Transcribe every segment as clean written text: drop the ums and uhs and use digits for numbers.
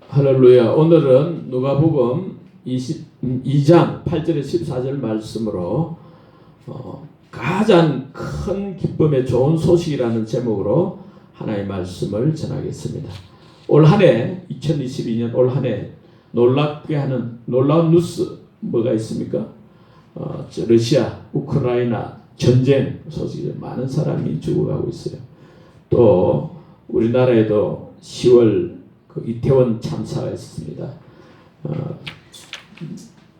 할렐루야. 오늘은 누가복음 22장 8절에 14절 말씀으로 가장 큰 기쁨의 좋은 소식이라는 제목으로 하나의 말씀을 전하겠습니다. 올 한해 2022년 올 한해 놀랍게 하는 놀라운 뉴스 뭐가 있습니까? 러시아 우크라이나 전쟁 소식이 많은 사람이 죽어가고 있어요. 또 우리나라에도 10월 이태원 참사가 있었습니다.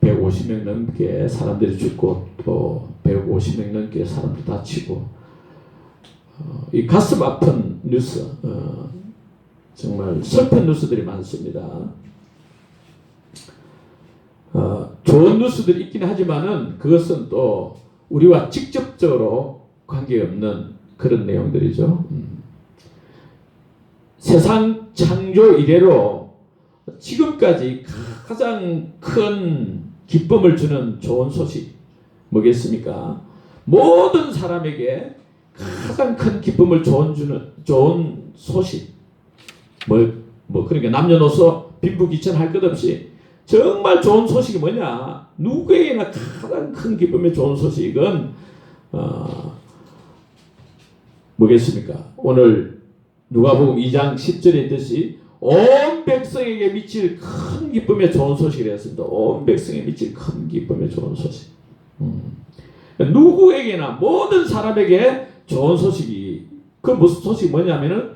150명 넘게 사람들이 죽고 또 150명 넘게 사람들 다치고 이 가슴 아픈 뉴스, 정말 슬픈 뉴스들이 많습니다. 좋은 뉴스들이 있긴 하지만은 그것은 또 우리와 직접적으로 관계없는 그런 내용들이죠. 세상 창조 이래로 지금까지 가장 큰 기쁨을 주는 좋은 소식 뭐겠습니까? 모든 사람에게 가장 큰 기쁨을 주는 좋은 소식 그러니까 남녀노소 빈부귀천할 것 없이 정말 좋은 소식이 뭐냐? 누구에게나 가장 큰 기쁨의 좋은 소식은 뭐겠습니까? 오늘 누가복음 2장 10절에 있듯이 온 백성에게 미칠 큰 기쁨의 좋은 소식을 했습니다. 온 백성에게 미칠 큰 기쁨의 좋은 소식. 누구에게나 모든 사람에게 좋은 소식이 그 무슨 소식이 뭐냐면은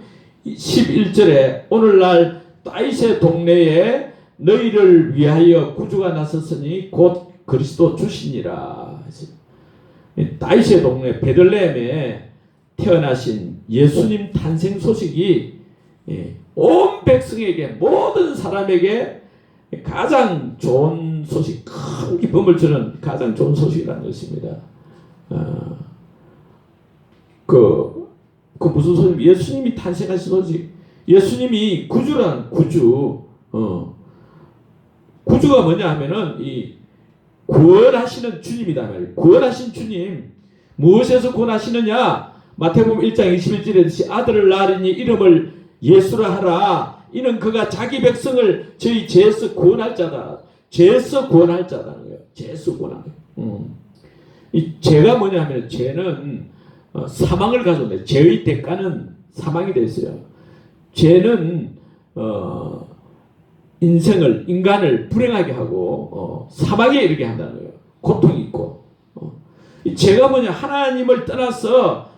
11절에 오늘날 다윗의 동네에 너희를 위하여 구주가 나섰으니 곧 그리스도 주시니라. 다윗의 동네 베들레헴에 태어나신 예수님 탄생 소식이 온 백성에게 모든 사람에게 가장 좋은 소식, 큰 기쁨을 주는 가장 좋은 소식이라는 것입니다. 그 무슨 소식? 예수님이 탄생하신 소식. 예수님이 구주란 구주가 뭐냐 하면은 이 구원하시는 주님이다 말이에요. 구원하신 주님. 무엇에서 구원하시느냐? 마태복음 1장 21절에 아들을 낳으리니 이름을 예수라 하라. 이는 그가 자기 백성을 저희 죄에서 구원할 자다. 죄에서 구원할 자다는 거예요. 죄에서 구원하는 거예요. 이 죄가 뭐냐 하면 죄는 사망을 가져온다. 죄의 대가는 사망이 됐어요. 죄는 인간을 불행하게 하고 사망에 이르게 한다는 거예요. 고통이 있고. 이 죄가 뭐냐? 하나님을 떠나서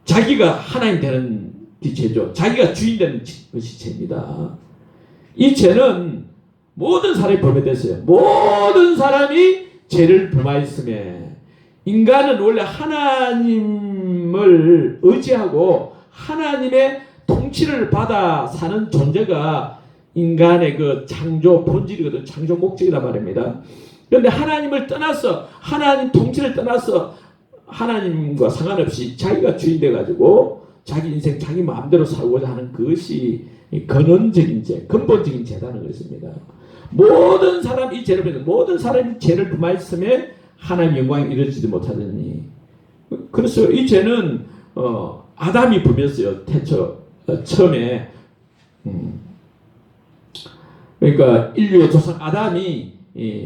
자기가 하나님 되는 게 죄죠. 자기가 주인 되는 것이 죄입니다. 이 죄는 모든 사람이 범했어요. 모든 사람이 죄를 범하였음에 인간은 원래 하나님을 의지하고 하나님의 통치를 받아 사는 존재가 인간의 그 창조 본질이거든. 창조 목적이란 말입니다. 그런데 하나님을 떠나서 하나님 통치를 떠나서 하나님과 상관없이 자기가 주인 돼가지고 자기 인생 자기 마음대로 살고자 하는 그것이 근원적인 죄, 근본적인 죄라는 것입니다. 모든 사람이 죄를 범했는데 모든 사람이 죄를 범하였음에 하나님 영광이 이루어지지 못하더니 그래서 이 죄는 아담이 범했어요. 처음에 그러니까 인류의 조상 아담이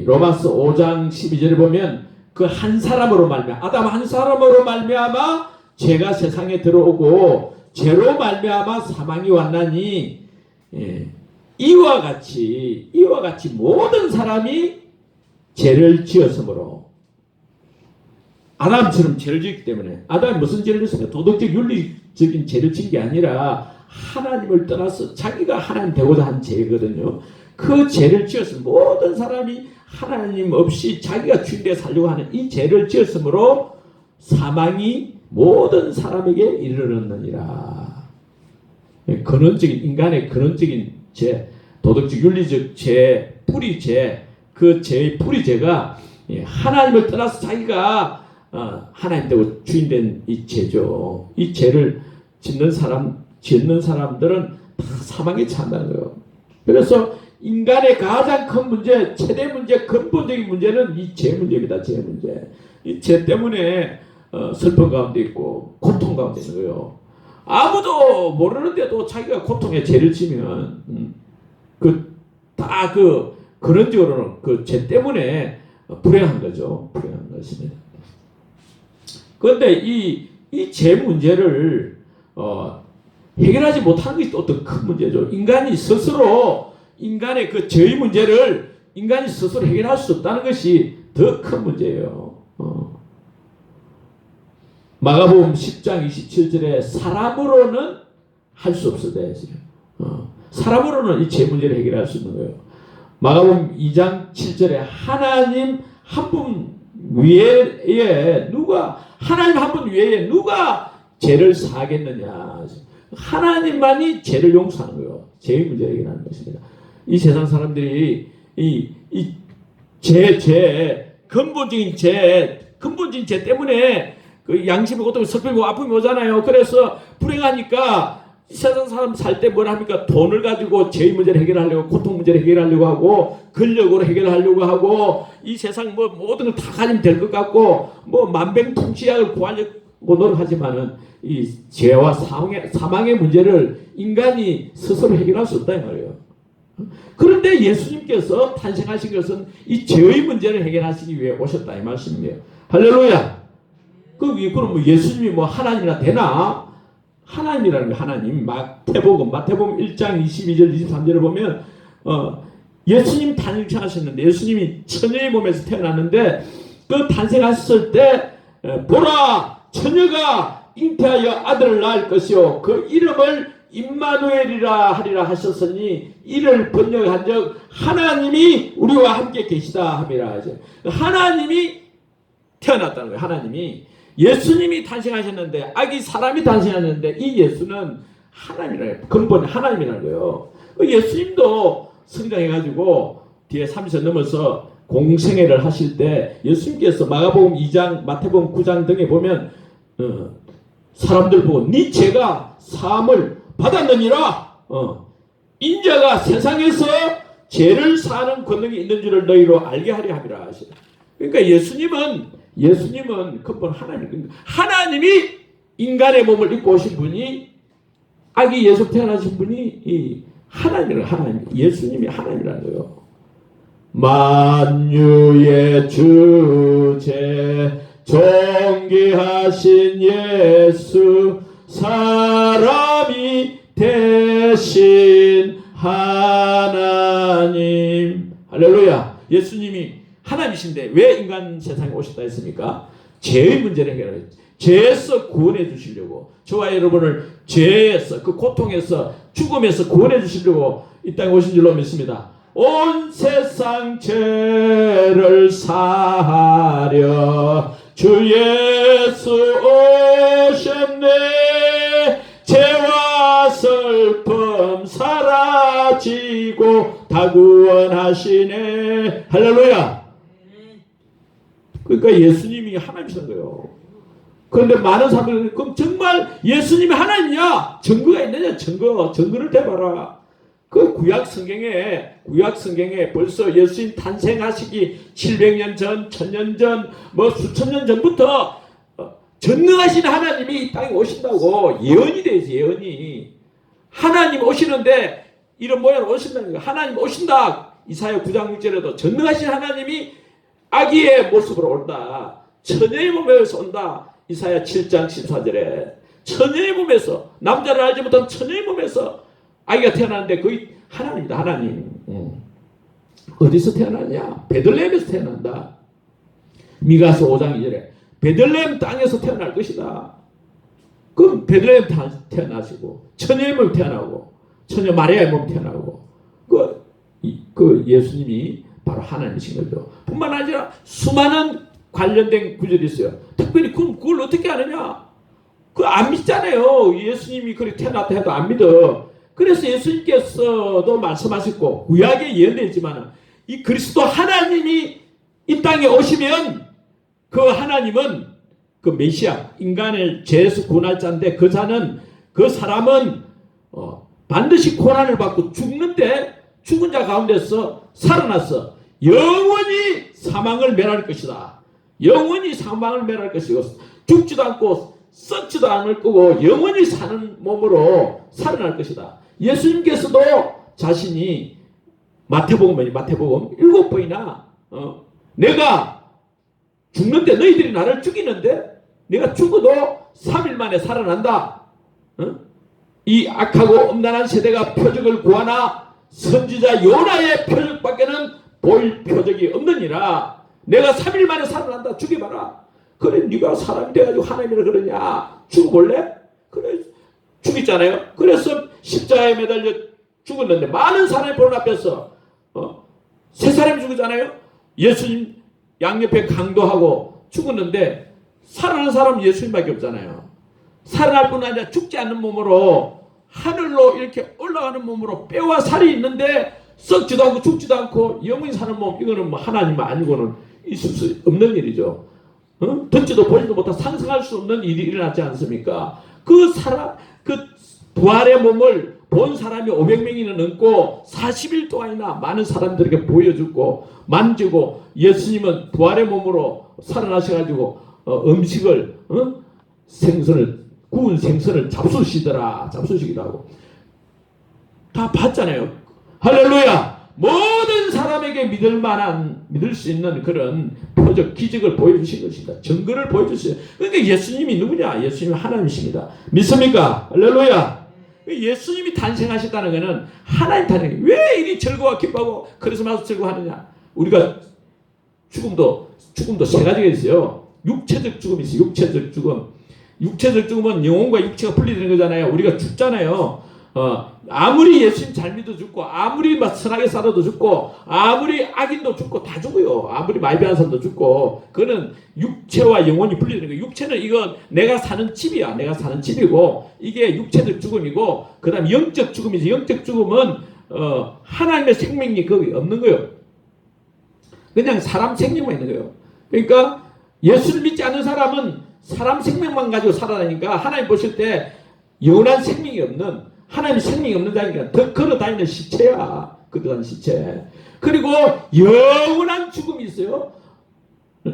로마서 5장 12절에 보면 그 한 사람으로 말미암아 아담 한 사람으로 말미암아 죄가 세상에 들어오고 죄로 말미암아 사망이 왔나니 이와 같이 모든 사람이 죄를 지었으므로 아담처럼 죄를 지었기 때문에 아담이 무슨 죄를 지었습니까? 도덕적 윤리적인 죄를 지은 게 아니라 하나님을 떠나서 자기가 하나님 되고자 한 죄거든요. 그 죄를 지었으면 모든 사람이 하나님 없이 자기가 주인되어 살려고 하는 이 죄를 지었으므로 사망이 모든 사람에게 이르렀느니라. 근원적인 인간의 근원적인 죄, 도덕적 윤리적 죄, 뿌리죄, 그 죄의 뿌리죄가 하나님을 떠나서 자기가 하나님 되고 주인된 이 죄죠. 이 죄를 짓는 사람들은 다 사망에 처한다는 거예요. 그래서 인간의 가장 큰 문제, 최대 문제, 근본적인 문제는 이 죄 문제입니다. 죄 문제. 이 죄 때문에 슬픔 가운데 있고 고통 가운데 있는 거예요. 아무도 모르는데도 자기가 고통에 죄를 지면 근원적으로는 그 죄 때문에 불행한 거죠. 불행한 것입니다. 그런데 이 죄 문제를 해결하지 못하는 것이 또 더 큰 문제죠. 인간이 스스로 인간의 그 죄의 문제를 인간이 스스로 해결할 수 없다는 것이 더 큰 문제예요. 마가복음 10장 27절에 사람으로는 할 수 없어도 사람으로는 이 죄 문제를 해결할 수 있는 거예요. 마가복음 2장 7절에 하나님 한 분 외에 누가 죄를 사하겠느냐. 하나님만이 죄를 용서하는 거예요. 죄의 문제를 해결하는 것입니다. 이 세상 사람들이 근본적인 죄 때문에 그 양심이 고통이 슬픔이고 아픔이 오잖아요. 그래서 불행하니까 세상 사람 살 때 뭘 합니까? 돈을 가지고 죄의 문제를 해결하려고, 고통 문제를 해결하려고 하고, 근력으로 해결하려고 하고, 이 세상 모든 걸 다 가지면 될 것 같고, 만병통치약을 구하려고 노력하지만은 이 죄와 사망의 문제를 인간이 스스로 해결할 수 없다 이 말이에요. 그런데 예수님께서 탄생하신 것은 이 죄의 문제를 해결하시기 위해 오셨다 이 말씀이에요. 할렐루야. 그럼 예수님이 하나님이나 되나? 하나님이라는 게 하나님. 마태복음 1장 22절 23절을 보면 예수님 탄생하셨는데, 예수님이 처녀의 몸에서 태어났는데, 그 탄생하셨을 때 보라 처녀가 잉태하여 아들을 낳을 것이요 그 이름을 임마누엘이라 하리라 하셨으니 이를 번역한즉 하나님이 우리와 함께 계시다 함이라 하죠. 하나님이 태어났다는 거예요. 하나님이. 예수님이 탄생하셨는데, 아기 사람이 탄생하셨는데, 이 예수는 하나님이라는 거예요. 근본이 하나님이라는 거예요. 예수님도 성장해가지고 뒤에 30세 넘어서 공생애를 하실 때 예수님께서 마가복음 2장, 마태복음 9장 등에 보면 사람들 보고 네 죄가 사함을 받았느니라. 인자가 세상에서 죄를 사하는 권능이 있는 줄을 너희로 알게 하려 함이라 하시라. 그러니까 예수님은 근본 하나님이 인간의 몸을 입고 오신 분이, 아기 예수 태어나신 분이 하나님, 예수님이 하나님이라는 거예요. 만유의 주제 존귀하신 예수 사람이 되신 하나님. 할렐루야. 예수님이 하나님이신데 왜 인간 세상에 오셨다 했습니까? 죄의 문제를 해결하겠죠. 죄에서 구원해 주시려고, 저와 여러분을 죄에서, 그 고통에서, 죽음에서 구원해 주시려고 이 땅에 오신 줄로 믿습니다. 온 세상 죄를 사하려 주 예수 오셨네. 죄와 슬픔 사라지고 다 구원하시네. 할렐루야. 그러니까 예수님이 하나님이신 거예요. 그런데 많은 사람들은 그럼 정말 예수님이 하나님이냐? 증거가 있느냐? 증거를 대봐라. 그 구약 성경에 벌써 예수님 탄생하시기 700년 전, 1000년 전, 수천 년 전부터 전능하신 하나님이 이 땅에 오신다고 예언이 되지, 예언이. 하나님 오시는데 이런 모양으로 오신다는 거예요. 하나님 오신다. 이사야 9장 6절에도 전능하신 하나님이 아기의 모습으로 온다. 처녀의 몸에서 온다. 이사야 7장 14절에 처녀의 몸에서, 남자를 알지 못한 처녀의 몸에서 아기가 태어났는데 거의 하나님이다. 하나님. 어디서 태어났냐? 베들레헴에서 태어난다. 미가서 5장 2절에 베들레헴 땅에서 태어날 것이다. 그럼 베들레헴 태어나시고 처녀의 몸 태어나고 처녀 마리아의 몸 태어나고 그 예수님이 바로 하나님이신 거죠. 뿐만 아니라 수많은 관련된 구절이 있어요. 특별히 그걸 어떻게 아느냐? 안 믿잖아요. 예수님이 그렇게 태어났다 해도 안 믿어. 그래서 예수님께서도 말씀하셨고 구약에 예언되어 있지만 이 그리스도 하나님이 이 땅에 오시면 그 하나님은 그 메시아, 인간을 죄에서 구원할 자인데 그 사람은 반드시 고난을 받고 죽는데 죽은 자 가운데서 살아나서 영원히 사망을 멸할 것이다. 영원히 사망을 멸할 것이고 죽지도 않고 썩지도 않을 거고 영원히 사는 몸으로 살아날 것이다. 예수님께서도 자신이 마태복음 7번이나 내가 죽는데 너희들이 나를 죽이는데 내가 죽어도 3일 만에 살아난다. 이 악하고 엄난한 세대가 표적을 구하나 선지자 요나의 표적밖에는 볼 표적이 없느니라. 내가 3일 만에 살아난다. 죽여봐라. 그래 네가 사람이 돼가지고 하나님이라 그러냐. 죽어볼래? 그래 죽였잖아요. 그래서 십자가에 매달려 죽었는데 많은 사람이 보는 앞에서 세 사람이 죽었잖아요. 예수님 양옆에 강도하고 죽었는데 살아난 사람은 예수님밖에 없잖아요. 살아날 뿐 아니라 죽지 않는 몸으로 하늘로 이렇게 올라가는 몸으로 뼈와 살이 있는데 썩지도 않고 죽지도 않고 영원히 사는 몸, 이거는 뭐 하나님 아니고는 있을 수 없는 일이죠. 듣지도 보지도 못한 상상할 수 없는 일이 일어나지 않습니까? 그 부활의 몸을 본 사람이 500명이나 넘고 40일 동안이나 많은 사람들에게 보여주고 만지고 예수님은 부활의 몸으로 살아나셔가지고 음식을 생선을 구운 생선을 잡수시기도 하고 다 봤잖아요. 할렐루야. 모든 사람에게 믿을 수 있는 그런 표적 기적을 보여주신 것입니다. 증거를 보여주세요. 그러니까 예수님이 누구냐? 예수님이 하나님이십니다. 믿습니까? 할렐루야. 예수님이 탄생하셨다는 것은 하나님 탄생. 왜 이리 즐거워 기뻐하고 크리스마스 즐거워하느냐? 우리가 죽음도 세 가지가 있어요. 육체적 죽음이 있어요. 육체적 죽음. 육체적 죽음은 영혼과 육체가 분리되는 거잖아요. 우리가 죽잖아요. 아무리 예수님 잘 믿어 죽고 아무리 막 선하게 살아도 죽고 아무리 악인도 죽고 다 죽어요. 아무리 마이비한 사람도 죽고 그거는 육체와 영혼이 분리되는 거예요. 육체는 이건 내가 사는 집이야. 내가 사는 집이고 이게 육체적 죽음이고 그 다음 영적 죽음이지. 영적 죽음은 하나님의 생명이 거기 없는 거예요. 그냥 사람 생명만 있는 거예요. 그러니까 예수를 믿지 않는 사람은 사람 생명만 가지고 살아다니니까 하나님 보실 때 영원한 생명이 없는 하나님 생명이 없는 자니까 더 걸어다니는 시체야. 걸어다니는 시체. 그리고 영원한 죽음이 있어요.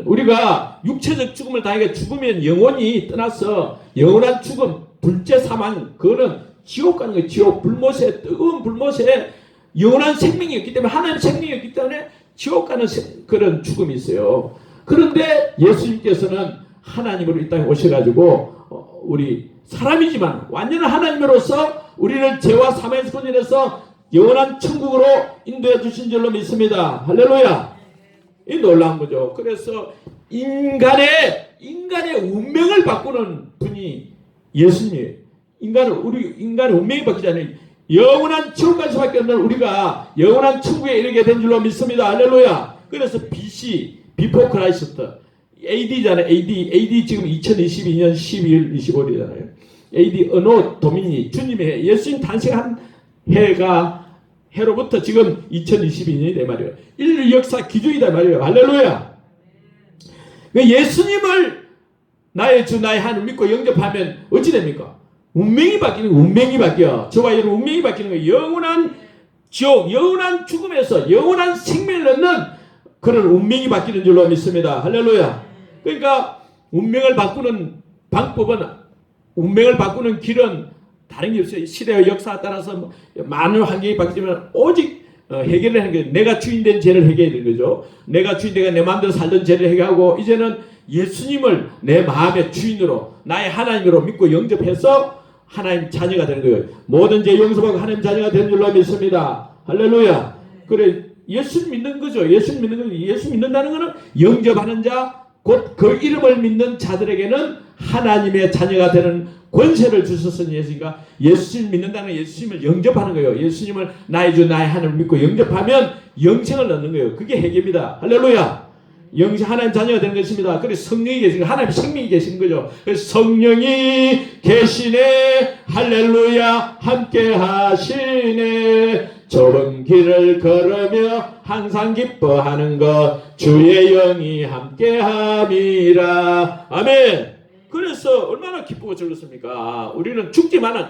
우리가 육체적 죽음을 당하게 죽으면 영혼이 떠나서 영원한 죽음, 둘째 사망, 그거는 지옥 가는 거예요. 지옥, 불못에, 뜨거운 불못에 영원한 생명이 없기 때문에 하나님 생명이 없기 때문에 지옥 가는 그런 죽음이 있어요. 그런데 예수님께서는 하나님으로 이 땅에 오셔가지고 우리 사람이지만 완전한 하나님으로서 우리를 죄와 사망에서 구원해서 영원한 천국으로 인도해 주신 줄로 믿습니다. 할렐루야. 이 놀라운 거죠. 그래서 인간의 운명을 바꾸는 분이 예수님이에요. 인간의 운명이 바뀌지 않아요. 영원한 지옥 갈 수밖에 없는 우리가 영원한 천국에 이르게 된 줄로 믿습니다. 할렐루야. 그래서 BC, 비포 크라이스트, AD잖아요. AD 지금 2022년 12월 25일이잖아요. AD 어노 도미니 주님의 해, 예수님 탄생한 해로부터 지금 2022년이다 말이에요. 인류 역사 기준이다 말이에요. 할렐루야. 예수님을 나의 주 나의 하나님 믿고 영접하면 어찌 됩니까? 운명이 바뀌어. 저와 여러분 운명이 바뀌는 거예요. 영원한 지옥, 영원한 죽음에서 영원한 생명을 얻는 그런 운명이 바뀌는 줄로 믿습니다. 할렐루야. 그러니까 운명을 바꾸는 방법은 운명을 바꾸는 길은 다른 게 없어요. 시대와 역사에 따라서 많은 환경이 바뀌지만 오직 해결을 하는 게 내가 주인된 죄를 해결해야 되는 거죠. 내가 내 마음대로 살던 죄를 해결하고 이제는 예수님을 내 마음의 주인으로 나의 하나님으로 믿고 영접해서 하나님 자녀가 되는 거예요. 모든 죄 용서받고 하나님 자녀가 되는 줄로 믿습니다. 할렐루야. 그래 예수 믿는 거죠. 예수 믿는다는 것은 영접하는 자 곧 그 이름을 믿는 자들에게는 하나님의 자녀가 되는 권세를 주셨으니 예수니까 예수님 믿는다는 예수님을 영접하는 거예요. 예수님을 나의 주 나의 하나님을 믿고 영접하면 영생을 얻는 거예요. 그게 해결입니다. 할렐루야. 하나님 자녀가 되는 것입니다. 그래서 성령이 계시고 하나님 생명이 계시는 거죠. 그래서 성령이 계시네 할렐루야 함께 하시네 좁은 길을 걸으며 항상 기뻐하는 것 주의 영이 함께함이라. 아멘. 그래서 얼마나 기쁘고 즐겁습니까? 우리는 죽지만은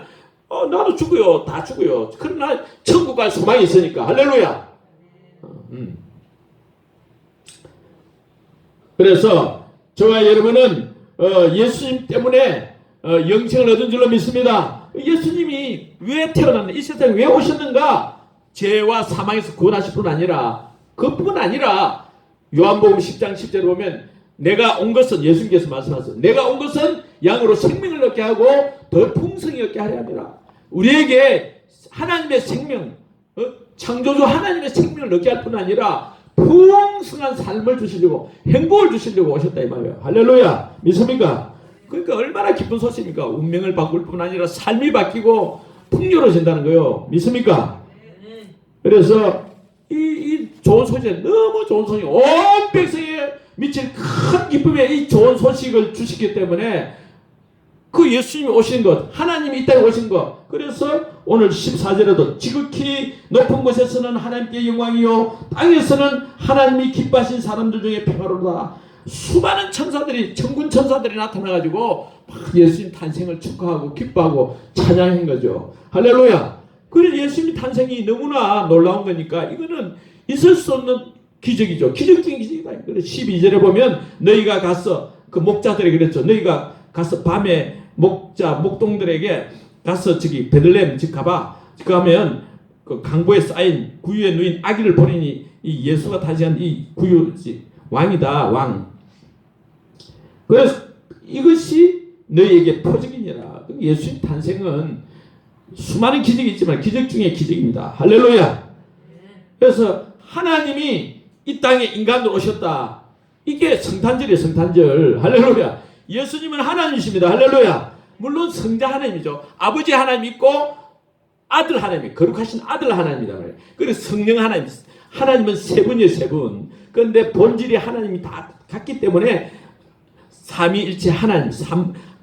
나도 죽어요. 다 죽어요. 그러나 천국 갈 소망이 있으니까. 할렐루야. 그래서 저와 여러분은 예수님 때문에 영생을 얻은 줄로 믿습니다. 예수님이 왜 태어났나? 이 세상에 왜 오셨는가? 죄와 사망에서 구원하실 뿐 아니라, 그뿐 아니라 요한복음 10장 10절에 보면 내가 온 것은, 예수님께서 말씀하셨어요. 내가 온 것은 양으로 생명을 얻게 하고 더 풍성히 얻게 하려 함이라. 우리에게 하나님의 생명, 창조주 하나님의 생명을 얻게 할 뿐 아니라 풍성한 삶을 주시려고, 행복을 주시려고 오셨다 이 말이에요. 할렐루야. 믿습니까? 그러니까 얼마나 기쁜 소식입니까? 운명을 바꿀 뿐 아니라 삶이 바뀌고 풍요로워진다는 거예요. 믿습니까? 그래서 이 좋은 소식, 너무 좋은 소식, 온 백성에 미칠 큰 기쁨에 이 좋은 소식을 주시기 때문에 그 예수님이 오신 것, 하나님이 이 땅에 오신 것, 그래서 오늘 14절에도 지극히 높은 곳에서는 하나님께 영광이요 땅에서는 하나님이 기뻐하신 사람들 중에 평화로다. 수많은 천사들이, 천군 천사들이 나타나가지고 막 예수님 탄생을 축하하고 기뻐하고 찬양한 거죠. 할렐루야. 그래서 예수님 탄생이 너무나 놀라운 거니까 이거는 있을 수 없는 기적이죠. 기적적인 기적이다. 그래서 12절에 보면 너희가 가서, 그 목자들이 그랬죠. 너희가 가서 밤에 목동들에게 가서 저기 베들레헴 집 가봐. 가면 그 강보에 쌓인 구유에 누인 아기를 보리니 이 예수가 탄생한 이 구유 왕이다, 왕. 그래서 이것이 너희에게 표적이니라. 예수님 탄생은 수많은 기적이 있지만 기적 중에 기적입니다. 할렐루야. 그래서 하나님이 이 땅에 인간으로 오셨다. 이게 성탄절이에요, 성탄절. 할렐루야. 예수님은 하나님이십니다. 할렐루야. 물론 성자 하나님이죠. 아버지 하나님 있고 아들 하나님, 거룩하신 아들 하나님이다. 그래서 성령 하나님, 하나님은 세 분이에요, 세 분. 그런데 본질이 하나님이 다 같기 때문에 삼위일체 하나님,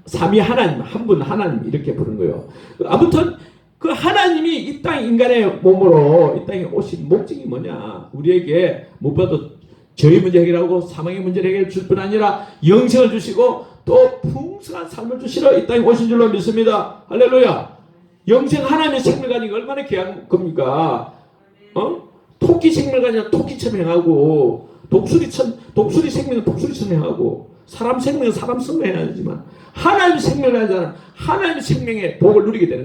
삼위 하나님, 한 분 하나님 이렇게 부르는 거예요. 아무튼 그 하나님이 이 땅 인간의 몸으로 이 땅에 오신 목적이 뭐냐? 우리에게 무엇보다도 죄의 문제 해결하고 사망의 문제를 해결해 줄 뿐 아니라 영생을 주시고 또 풍성한 삶을 주시러 이 땅에 오신 줄로 믿습니다. 할렐루야. 영생 하나님의 생명을 가진 게 얼마나 귀한 겁니까? 토끼 생명을 가진 토끼처럼 행하고, 독수리 생명은 독수리처럼 행하고, 사람 생명은 사람처럼 행하지만 하나님 생명을 가진 자는 하나님의 생명의 복을 누리게 되는 거예요.